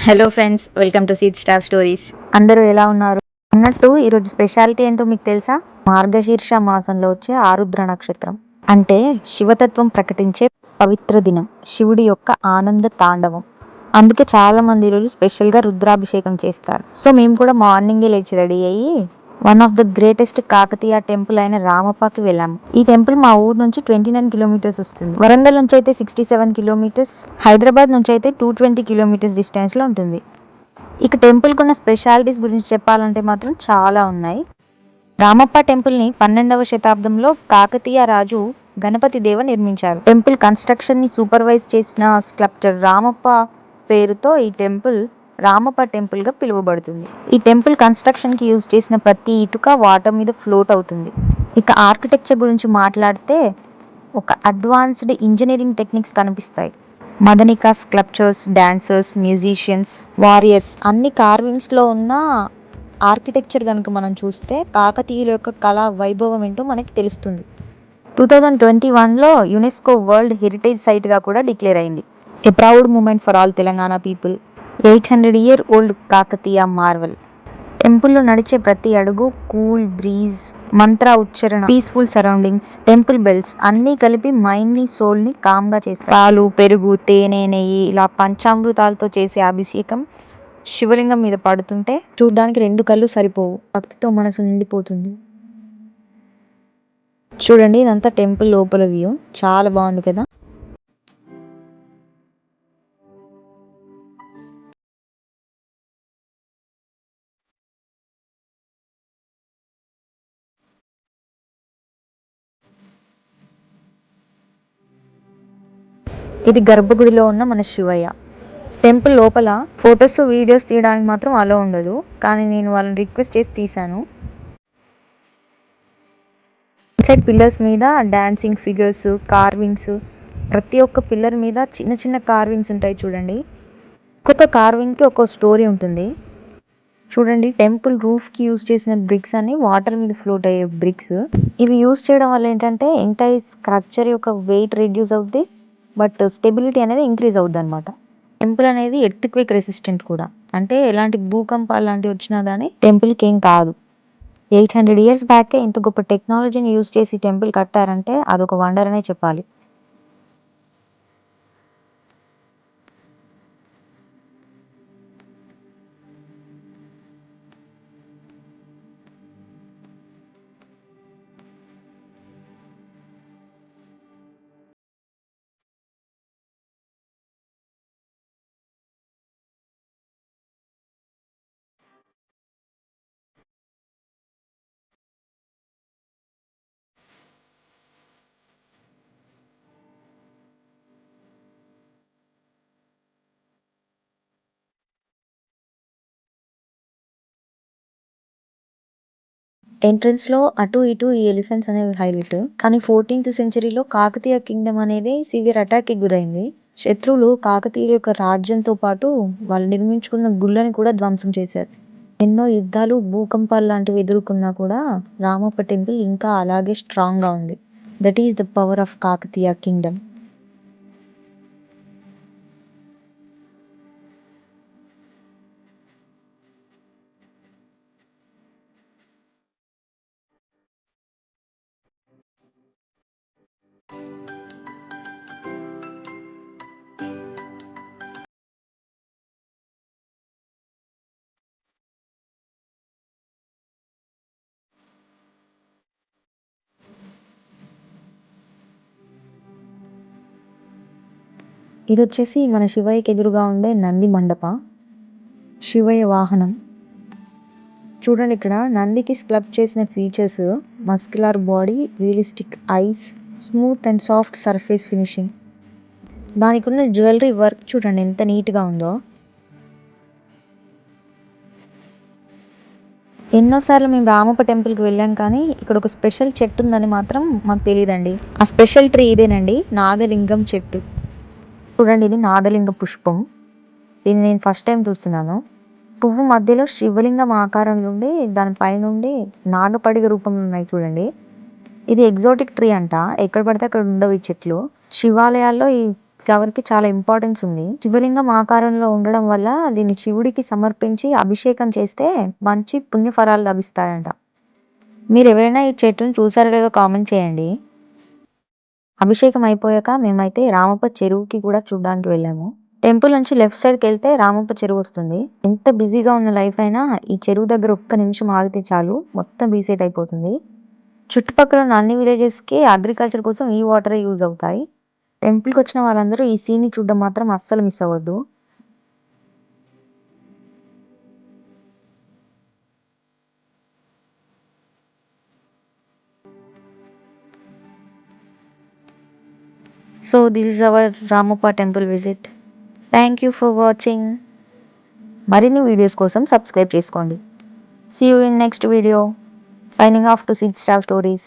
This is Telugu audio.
Hello friends, welcome to seed star stories. అందరూ ఎలా ఉన్నారు? అన్నట్టు ఈరోజు స్పెషాలిటీ ఏంటో మీకు తెలుసా? మార్గశీర్ష మాసంలో వచ్చే ఆరుద్ర నక్షత్రం అంటే శివతత్వం ప్రకటించే పవిత్ర దినం, శివుడి యొక్క ఆనంద తాండవం. అందుకే చాలా మంది ఈరోజు స్పెషల్గా రుద్రాభిషేకం చేస్తారు. సో మేము కూడా మార్నింగే లేచి రెడీ అయ్యి one of the greatest Kakatiya temple అయిన రామప్పకి వెళ్ళాము. ఈ టెంపుల్ మా ఊరు నుంచి 29 కిలోమీటర్స్ వస్తుంది. వరంగల్ నుంచి అయితే 67 కిలోమీటర్స్, హైదరాబాద్ నుంచి అయితే 220 కిలోమీటర్స్ డిస్టెన్స్ లో ఉంటుంది. ఇక టెంపుల్ కున్న స్పెషాలిటీస్ గురించి చెప్పాలంటే మాత్రం చాలా ఉన్నాయి. రామప్ప టెంపుల్ ని 12వ శతాబ్దంలో కాకతీయ రాజు గణపతి దేవ నిర్మించారు. టెంపుల్ కన్స్ట్రక్షన్ ని సూపర్వైజ్ చేసిన స్కల్ప్టర్ రామప్ప పేరుతో ఈ టెంపుల్ రామప్ప టెంపుల్ గా పిలువబడుతుంది. ఈ టెంపుల్ కన్స్ట్రక్షన్ కి యూజ్ చేసిన ప్రతి ఇటుక వాటర్ మీద ఫ్లోట్ అవుతుంది. ఇక ఆర్కిటెక్చర్ గురించి మాట్లాడితే ఒక అడ్వాన్స్డ్ ఇంజనీరింగ్ టెక్నిక్స్ కనిపిస్తాయి. మదనికా స్కల్ప్చర్స్, డాన్సర్స్, మ్యూజిషియన్స్, వారియర్స్ అన్ని కార్వింగ్స్ లో ఉన్న ఆర్కిటెక్చర్ కనుక మనం చూస్తే కాకతీయుల యొక్క కళా వైభవం ఏంటో మనకి తెలుస్తుంది. 2021లో యునెస్కో వరల్డ్ హెరిటేజ్ సైట్ గా కూడా డిక్లేర్ అయింది. A proud moment for all Telangana people. 800-year old Kakatiya marvel. టెంపుల్లో నడిచే ప్రతి అడుగు కూల్ బ్రీజ్, మంత్ర ఉచ్చారణ, పీస్ఫుల్ సరౌండింగ్స్, టెంపుల్ బెల్స్ అన్నీ కలిపి మైండ్ ని సోల్ ని కామ్ గా చేస్తాయి. పాలు, పెరుగు, తేనె, నెయ్యి ఇలా పంచామృతాలతో చేసే అభిషేకం శివలింగం మీద పడుతుంటే చూడ్డానికి 2 కళ్ళు సరిపోవు, భక్తితో మనసు నిండిపోతుంది. చూడండి, ఇదంతా టెంపుల్ లోపల వ్యూ. చాలా బాగుంది కదా. ఇది గర్భగుడిలో ఉన్న మన శివయ్య. టెంపుల్ లోపల ఫొటోస్, వీడియోస్ తీయడానికి మాత్రం అలో ఉండదు, కానీ నేను వాళ్ళని రిక్వెస్ట్ చేసి తీశాను. ఇన్సైడ్ పిల్లర్స్ మీద డాన్సింగ్ ఫిగర్స్, కార్వింగ్స్, ప్రతి ఒక్క పిల్లర్ మీద చిన్న చిన్న కార్వింగ్స్ ఉంటాయి చూడండి. ఒక్కొక్క కార్వింగ్కి ఒక్కొక్క స్టోరీ ఉంటుంది. చూడండి, టెంపుల్ రూఫ్కి యూజ్ చేసిన బ్రిక్స్ అన్ని వాటర్ మీద ఫ్లోట్ అయ్యే బ్రిక్స్. ఇవి యూజ్ చేయడం వల్ల ఏంటంటే ఎంటైర్ స్ట్రక్చర్ యొక్క వెయిట్ రెడ్యూస్ అవుద్ది, బట్ స్టెబిలిటీ అనేది ఇంక్రీజ్ అవుద్ది అనమాట. టెంపుల్ అనేది ఎర్త్క్వేక్ రెసిస్టెంట్ కూడా, అంటే ఎలాంటి భూకంపాలు లాంటివి వచ్చినా కానీ టెంపుల్కి ఏం కాదు. 800 years బ్యాకే ఇంత గొప్ప టెక్నాలజీని యూజ్ చేసి టెంపుల్ కట్టారంటే అదొక వండర్ అనే చెప్పాలి. ఎంట్రన్స్ లో అటు ఇటు ఈ ఎలిఫెంట్స్ అనేవి హైలైట్. కానీ 14th centuryలో కాకతీయ కింగ్డమ్ అనేది సివియర్ అటాక్ కి గురైంది. శత్రువులు కాకతీయుల యొక్క రాజ్యంతో పాటు వాళ్ళు నిర్మించుకున్న గుళ్ళని కూడా ధ్వంసం చేశారు. ఎన్నో యుద్ధాలు, భూకంపాలు లాంటివి ఎదుర్కొన్నా కూడా రామప్ప టెంపుల్ ఇంకా అలాగే స్ట్రాంగ్ గా ఉంది. That is the power of Kakatiya Kingdom. ఇది వచ్చేసి మన శివయ్యకి ఎదురుగా ఉండే నంది మండప, శివయ్య వాహనం. చూడండి, ఇక్కడ నందికి స్క్లబ్ చేసిన features muscular body, realistic ice, smooth and soft surface finishing. దానికి ఉన్న జ్యువెలరీ వర్క్ చూడండి ఎంత నీట్గా ఉందో. ఎన్నోసార్లు మేము రామప్ప టెంపుల్కి వెళ్ళాం, కానీ ఇక్కడ ఒక స్పెషల్ చెట్టు ఉందని మాత్రం మాకు తెలియదండి. ఆ స్పెషల్ ట్రీ ఇదేనండి, నాగలింగం చెట్టు. చూడండి, ఇది నాగలింగ పుష్పం. దీన్ని నేను ఫస్ట్ టైం చూస్తున్నాను. పువ్వు మధ్యలో శివలింగం ఆకారంలో ఉండి దానిపైనుండి నాగపడిగ రూపంలో ఉన్నాయి చూడండి. ఇది ఎగ్జాటిక్ ట్రీ అంట, ఎక్కడ పడితే అక్కడ ఉండవు ఈ చెట్లు. శివాలయాల్లో ఈ ఫ్లవర్కి చాలా ఇంపార్టెన్స్ ఉంది. శివలింగం ఆకారంలో ఉండడం వల్ల దీన్ని శివుడికి సమర్పించి అభిషేకం చేస్తే మంచి పుణ్యఫలాలు లభిస్తాయంట. మీరు ఎవరైనా ఈ చెట్టును చూసారో లేదో కామెంట్ చేయండి. అభిషేకం అయిపోయాక మేమైతే రామప్ప చెరువుకి కూడా చూడడానికి వెళ్ళాము. టెంపుల్ నుంచి లెఫ్ట్ సైడ్కి వెళ్తే రామప్ప చెరువు వస్తుంది. ఎంత బిజీగా ఉన్న లైఫ్ అయినా ఈ చెరువు దగ్గర ఒక్క నిమిషం ఆగితే చాలు మొత్తం రీసెట్ అయిపోతుంది. చుట్టుపక్కల ఉన్న అన్ని విలేజెస్కి అగ్రికల్చర్ కోసం ఈ వాటరే యూజ్ అవుతాయి. టెంపుల్కి వచ్చిన వాళ్ళందరూ ఈ సీన్ని చూడడం మాత్రం అస్సలు మిస్ అవ్వద్దు. So this is our Ramappa temple visit. Thank you for watching. మరిన్ని వీడియోస్ కోసం సబ్స్క్రైబ్ చేసుకోండి. See you in next video. Signing off to Seed Staff Stories.